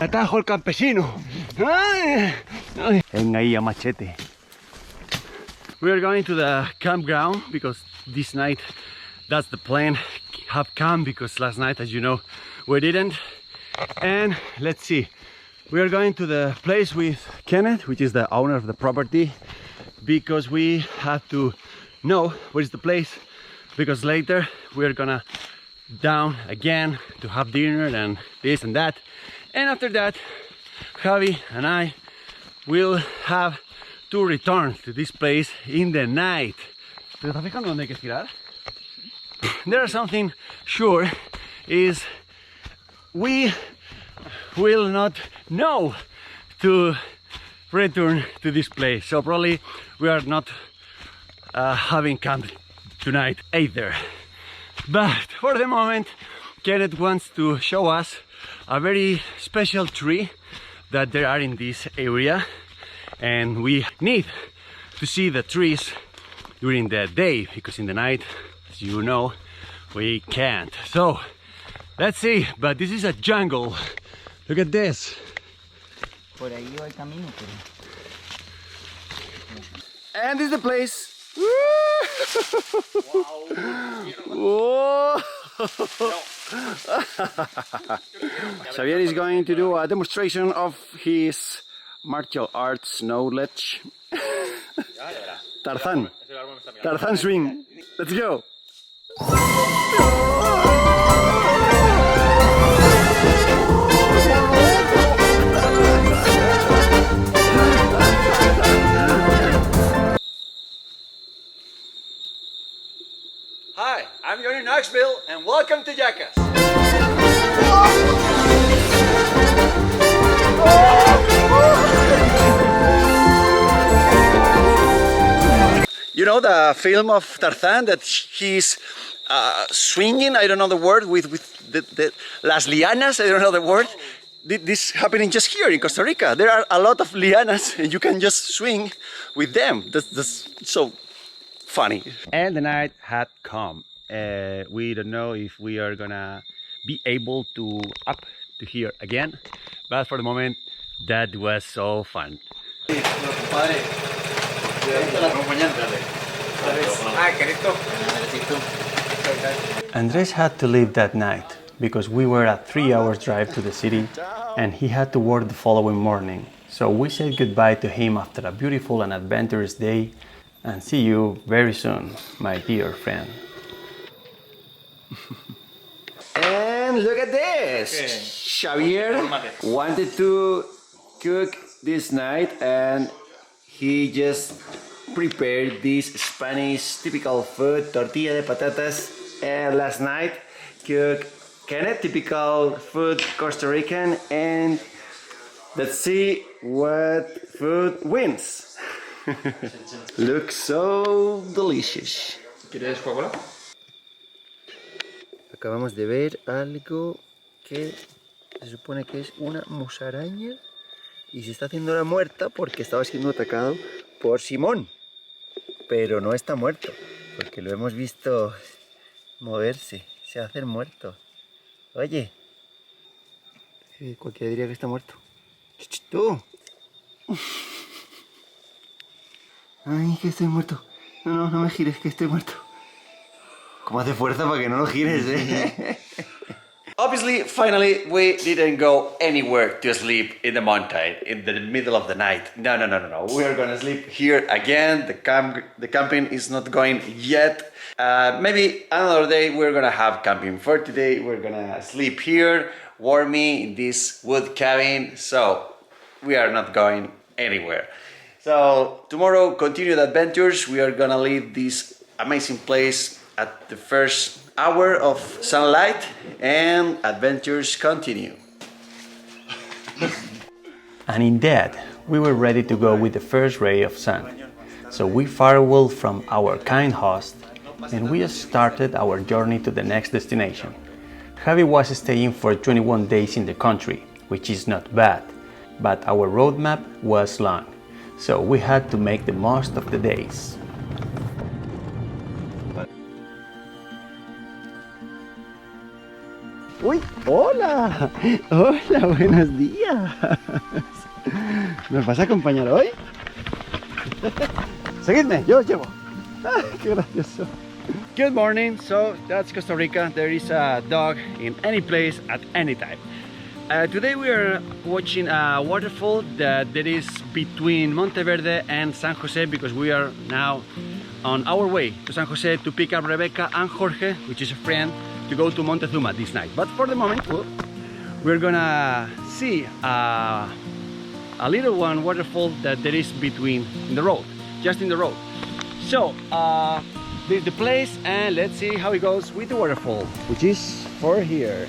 atajo al campesino. Ay, ay. Venga ahí a machete. We are going to the campground because this night, that's the plan, have camp, because last night, as you know, we didn't. And let's see, we are going to the place with Kenneth, which is the owner of the property, because we have to know where is the place, because later we're gonna down again to have dinner and this and that, and after that Javi and I will have to return to this place in the night. ¿Te estás fijando dónde hay que girar? There is something sure, is we will not know to return to this place, so probably we are not having camp tonight either. But for the moment, Kenneth wants to show us a very special tree that there are in this area, and we need to see the trees during the day, because in the night, as you know, we can't. So let's see, but this is a jungle. Look at this. Por ahí va el camino, pero... And this is the place. Whoa. Xavier is going to do a demonstration of his martial arts knowledge. Tarzan swing. Let's go. Hi, I'm Johnny Knoxville, and welcome to Jackass. You know the film of Tarzan that he's swinging, I don't know the word, with the las lianas, I don't know the word. This happening just here in Costa Rica. There are a lot of lianas and you can just swing with them. That's so funny. And the night had come. We don't know if we are gonna be able to up to here again, but for the moment that was so fun. Andres had to leave that night because we were a 3-hour drive to the city and he had to work the following morning. So we said goodbye to him after a beautiful and adventurous day, and see you very soon, my dear friend. And look at this! Xavier wanted to cook this night and he just prepared this Spanish typical food, tortilla de patatas. And last night cooked Kenneth, typical food Costa Rican, and let's see what food wins. Looks so delicious. ¿Quieres Coca-Cola? Acabamos de ver algo que se supone que es una musaraña y se está haciendo la muerta porque estaba siendo atacado por Simón, pero no está muerto porque lo hemos visto moverse, se hace el muerto. Oye, cualquiera diría que está muerto. ¡Tú! Ay, que estoy muerto. No me gires, que estoy muerto. ¿Cómo hace fuerza para que no lo gires, Obviously, finally, we didn't go anywhere to sleep in the mountain in the middle of the night. No. We are gonna sleep here again. The camping is not going yet. Maybe another day we're gonna have camping. For today, we're gonna sleep here, warmy in this wood cabin. So we are not going anywhere. So tomorrow, continue the adventures. We are gonna leave this amazing place at the first hour of sunlight, and adventures continue. And in that, we were ready to go with the first ray of sun. So we farewell from our kind host, and we started our journey to the next destination. Javi was staying for 21 days in the country, which is not bad, but our roadmap was long, so we had to make the most of the days. ¡Uy! ¡Hola! ¡Hola! ¡Buenos días! ¿Nos vas a acompañar hoy? Seguidme, yo os llevo. ¡Ah, qué gracioso! Good morning. So that's Costa Rica. There is a dog in any place at any time. Today we are watching a waterfall that is between Monteverde and San Jose, because we are now on our way to San Jose to pick up Rebecca and Jorge, which is a friend, to go to Montezuma this night. But for the moment, we're gonna see a little one waterfall that there is between in the road, just in the road. So this is the place, and let's see how it goes with the waterfall, which is for here.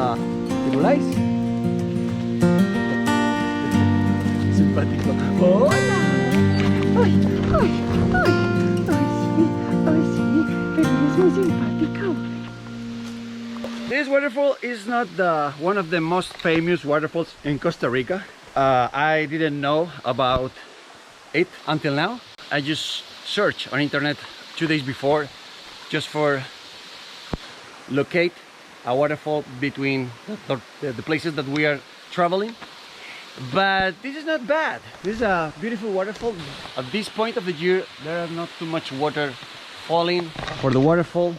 Ah, ¿tiruláis? Simpático. ¡Hola! ¡Ay, ay, ay! ¡Ay, sí! ¡Eres muy simpático! This waterfall is not one of the most famous waterfalls in Costa Rica. I didn't know about it until now. I just searched on internet 2 days before, just for locate a waterfall between the places that we are traveling. But this is not bad. This is a beautiful waterfall. At this point of the year, there are not too much water falling for the waterfall,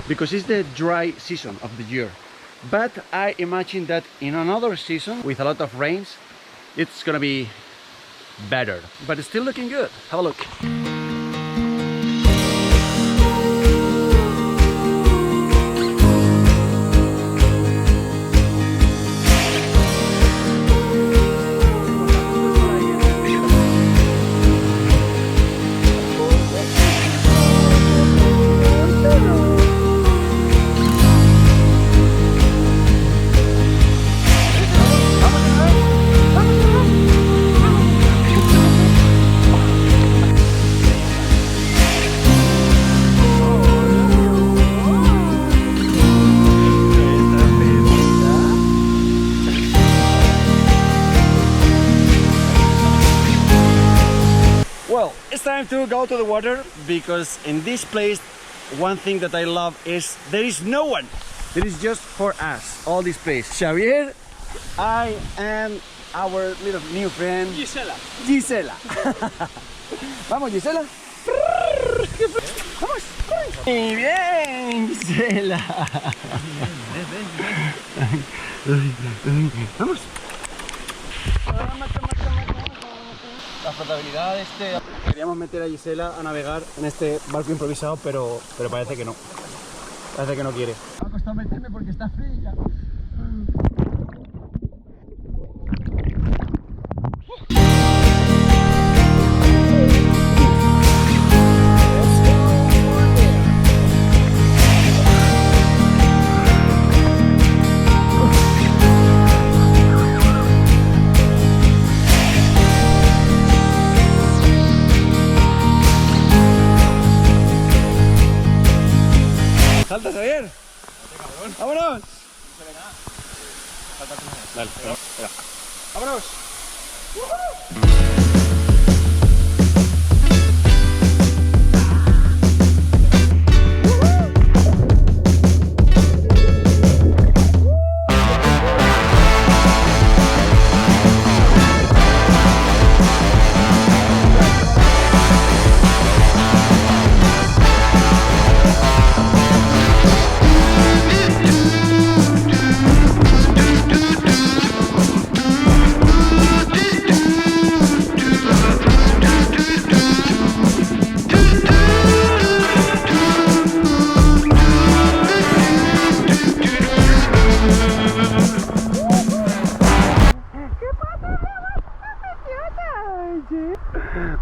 because it's the dry season of the year. But I imagine that in another season with a lot of rains, it's gonna be better. But it's still looking good. Have a look. Well, it's time to go to the water, because in this place, one thing that I love is there is no one. There is just for us, all this place. Xavier, I and our little new friend Gisela. Vamos, Gisela. Vamos. Muy bien, Gisela. Vamos. La flotabilidad queríamos meter a Gisela a navegar en este barco improvisado, pero parece que no. Parece que no quiere. Me ha costado meterme porque está fría. ¡Salta, Javier! ¡Vámonos! No se ve nada. Dale, espera. ¡Vámonos!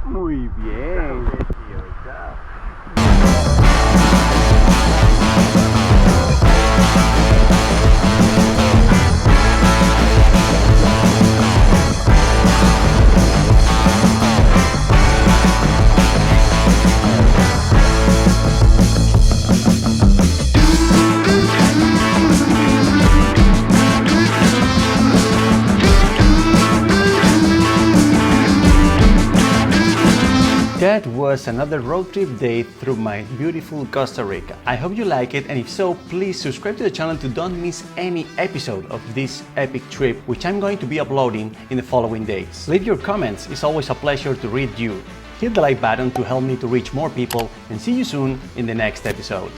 Muy bien. that was another road trip day through my beautiful Costa Rica. I hope you like it, and if so, please subscribe to the channel to don't miss any episode of this epic trip, which I'm going to be uploading in the following days. Leave your comments, it's always a pleasure to read you. Hit the like button to help me to reach more people, and see you soon in the next episode.